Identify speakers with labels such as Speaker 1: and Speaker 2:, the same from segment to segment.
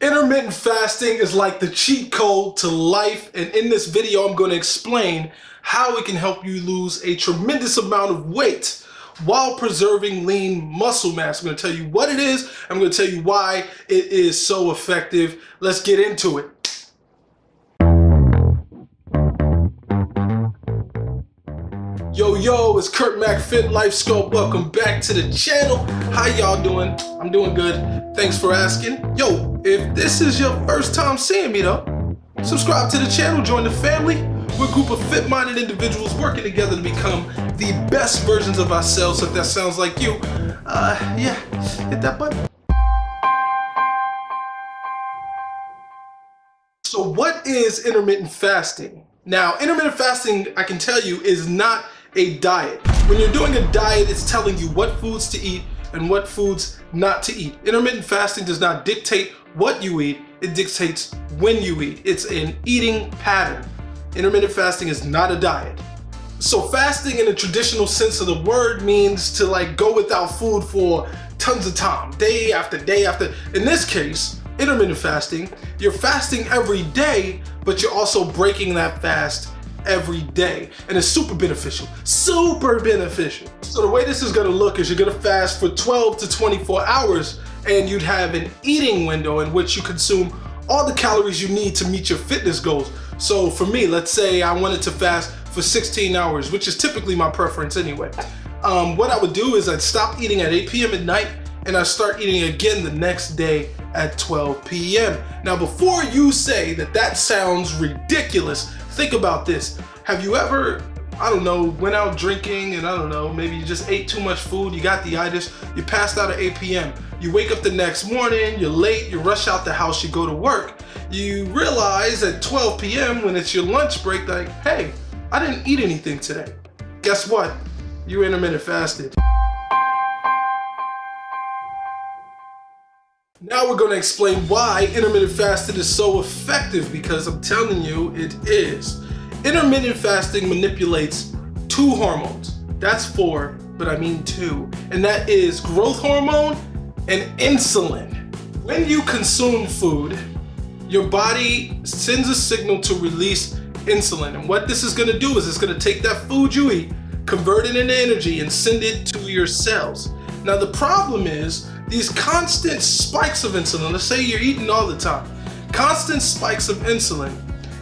Speaker 1: Intermittent fasting is like the cheat code to life, and in this video I'm going to explain how it can help you lose a tremendous amount of weight while preserving lean muscle mass. I'm going to tell you what it is. I'm going to tell you why it is so effective. Let's get into it. Yo, it's KurtMacFit, LifeSkulpt. Welcome back to the channel. How y'all doing? I'm doing good. Thanks for asking. Yo, if this is your first time seeing me though, subscribe to the channel, join the family. We're a group of fit-minded individuals working together to become the best versions of ourselves. So if that sounds like you, yeah, hit that button. So what is intermittent fasting? Now, intermittent fasting, I can tell you, is not a diet. When you're doing a diet, it's telling you what foods to eat and what foods not to eat. Intermittent fasting does not dictate what you eat, it dictates when you eat. It's an eating pattern. Intermittent fasting is not a diet. So fasting in the traditional sense of the word means to like go without food for tons of time, day after day after. In this case, intermittent fasting, you're fasting every day, but you're also breaking that fast every day. And it's super beneficial, super beneficial. So the way this is gonna look is you're gonna fast for 12 to 24 hours and you'd have an eating window in which you consume all the calories you need to meet your fitness goals. So for me, let's say I wanted to fast for 16 hours, which is typically my preference anyway. What I would do is I'd stop eating at 8 p.m. at night and I start eating again the next day at 12 p.m. Now, before you say that that sounds ridiculous, think about this. Have you ever, I don't know, went out drinking and I don't know, maybe you just ate too much food, you got the itis, you passed out at 8 p.m. You wake up the next morning, you're late, you rush out the house, you go to work. You realize at 12 p.m. when it's your lunch break, like, hey, I didn't eat anything today. Guess what? You intermittent fasted. Now we're going to explain why intermittent fasting is so effective, because I'm telling you it is. Intermittent fasting manipulates two hormones. That's four, but I mean two. And that is growth hormone and insulin. When you consume food, your body sends a signal to release insulin. And what this is going to do is it's going to take that food you eat, convert it into energy, and send it to your cells. Now the problem is these constant spikes of insulin, let's say you're eating all the time, constant spikes of insulin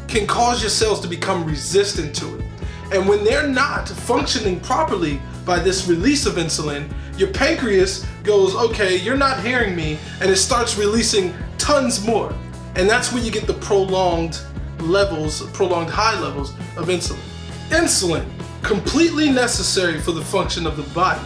Speaker 1: can cause your cells to become resistant to it. And when they're not functioning properly by this release of insulin, your pancreas goes, okay, you're not hearing me, and it starts releasing tons more. And that's where you get the prolonged high levels of insulin. Insulin, completely necessary for the function of the body,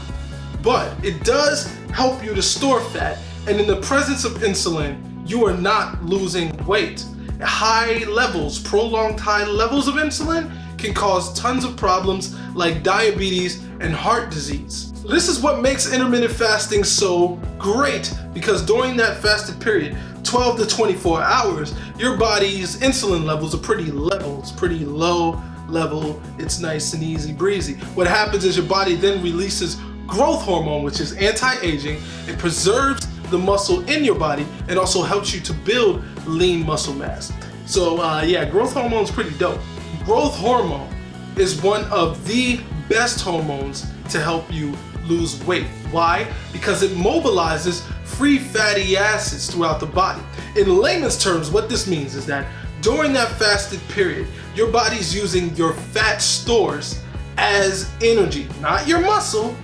Speaker 1: but it does help you to store fat, and in the presence of insulin, you are not losing weight. High levels, prolonged high levels of insulin can cause tons of problems like diabetes and heart disease. This is what makes intermittent fasting so great, because during that fasted period, 12 to 24 hours, your body's insulin levels are pretty level. It's pretty low level. It's nice and easy breezy. What happens is your body then releases growth hormone, which is anti-aging. It preserves the muscle in your body and also helps you to build lean muscle mass. So yeah, growth hormone is pretty dope. Growth hormone is one of the best hormones to help you lose weight. Why? Because it mobilizes free fatty acids throughout the body. In layman's terms, what this means is that during that fasted period, your body's using your fat stores as energy, not your muscle,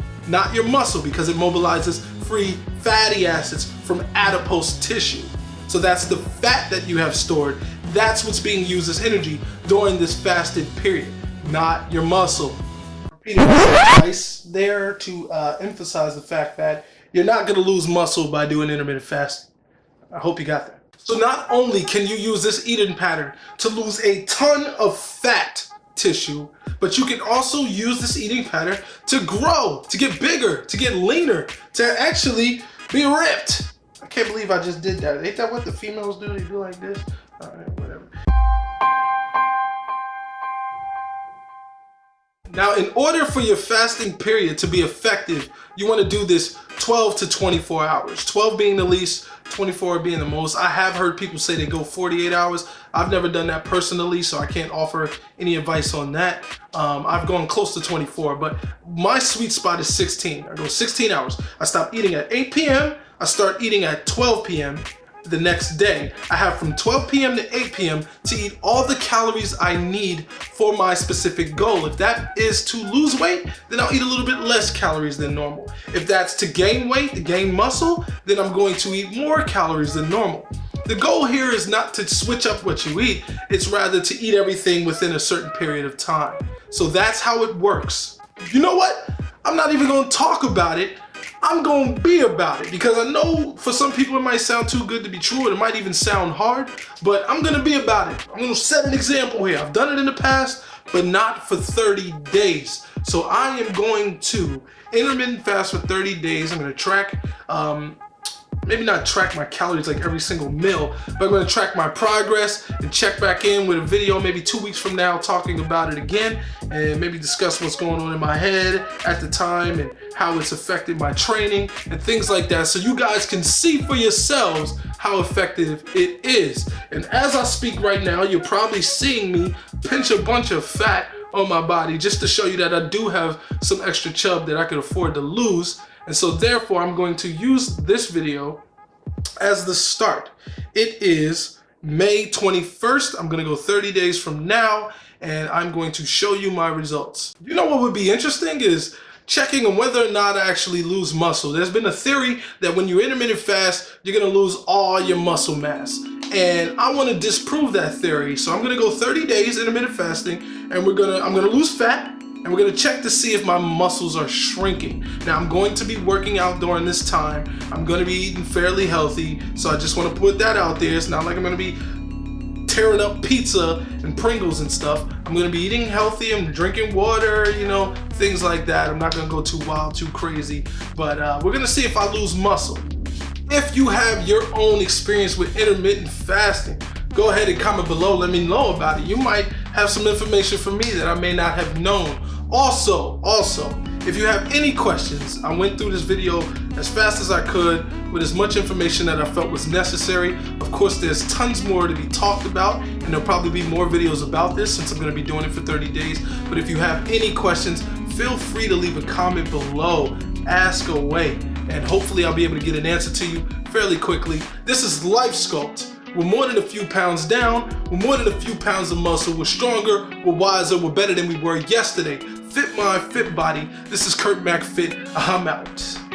Speaker 1: because it mobilizes free fatty acids from adipose tissue. So that's the fat that you have stored. That's what's being used as energy during this fasted period, not your muscle. Repeating myself twice there to emphasize the fact that you're not going to lose muscle by doing intermittent fasting. I hope you got that. So not only can you use this eating pattern to lose a ton of fat tissue, but you can also use this eating pattern to grow, to get bigger, to get leaner, to actually be ripped. I can't believe I just did that. Ain't that what the females do? They do like this? All right, whatever. Now, in order for your fasting period to be effective, you want to do this 12 to 24 hours. 12 being the least, 24 being the most. I have heard people say they go 48 hours. I've never done that personally, so I can't offer any advice on that. I've gone close to 24, but my sweet spot is 16. I go 16 hours. I stop eating at 8 p.m. I start eating at 12 p.m. the next day. I have from 12 p.m. to 8 p.m. to eat all the calories I need for my specific goal. If that is to lose weight, then I'll eat a little bit less calories than normal. If that's to gain weight, to gain muscle, then I'm going to eat more calories than normal. The goal here is not to switch up what you eat, it's rather to eat everything within a certain period of time. So that's how it works. You know what? I'm not even gonna talk about it. I'm gonna be about it, because I know for some people it might sound too good to be true, and it might even sound hard, but I'm gonna be about it. I'm gonna set an example here. I've done it in the past, but not for 30 days. So I am going to intermittent fast for 30 days. I'm gonna track, maybe not track my calories like every single meal, but I'm gonna track my progress and check back in with a video maybe 2 weeks from now talking about it again, and maybe discuss what's going on in my head at the time and how it's affected my training and things like that, so you guys can see for yourselves how effective it is. And as I speak right now, you're probably seeing me pinch a bunch of fat on my body just to show you that I do have some extra chub that I could afford to lose. And so therefore, I'm going to use this video as the start. It is May 21st. I'm gonna go 30 days from now, and I'm going to show you my results. You know what would be interesting is checking on whether or not I actually lose muscle. There's been a theory that when you intermittent fast, you're gonna lose all your muscle mass. And I wanna disprove that theory. So I'm gonna go 30 days intermittent fasting, and I'm gonna lose fat, and we're gonna check to see if my muscles are shrinking. Now I'm going to be working out during this time. I'm gonna be eating fairly healthy, so I just wanna put that out there. It's not like I'm gonna be tearing up pizza and Pringles and stuff. I'm gonna be eating healthy, I'm drinking water, you know, things like that. I'm not gonna go too wild, too crazy, but we're gonna see if I lose muscle. If you have your own experience with intermittent fasting, go ahead and comment below, let me know about it. You might have some information for me that I may not have known. Also, if you have any questions, I went through this video as fast as I could with as much information that I felt was necessary. Of course, there's tons more to be talked about, and there'll probably be more videos about this since I'm gonna be doing it for 30 days. But if you have any questions, feel free to leave a comment below, ask away, and hopefully I'll be able to get an answer to you fairly quickly. This is LifeSkulpt. We're more than a few pounds down, we're more than a few pounds of muscle, we're stronger, we're wiser, we're better than we were yesterday. Fit mind, fit body. This is KurtMacFit, I'm out.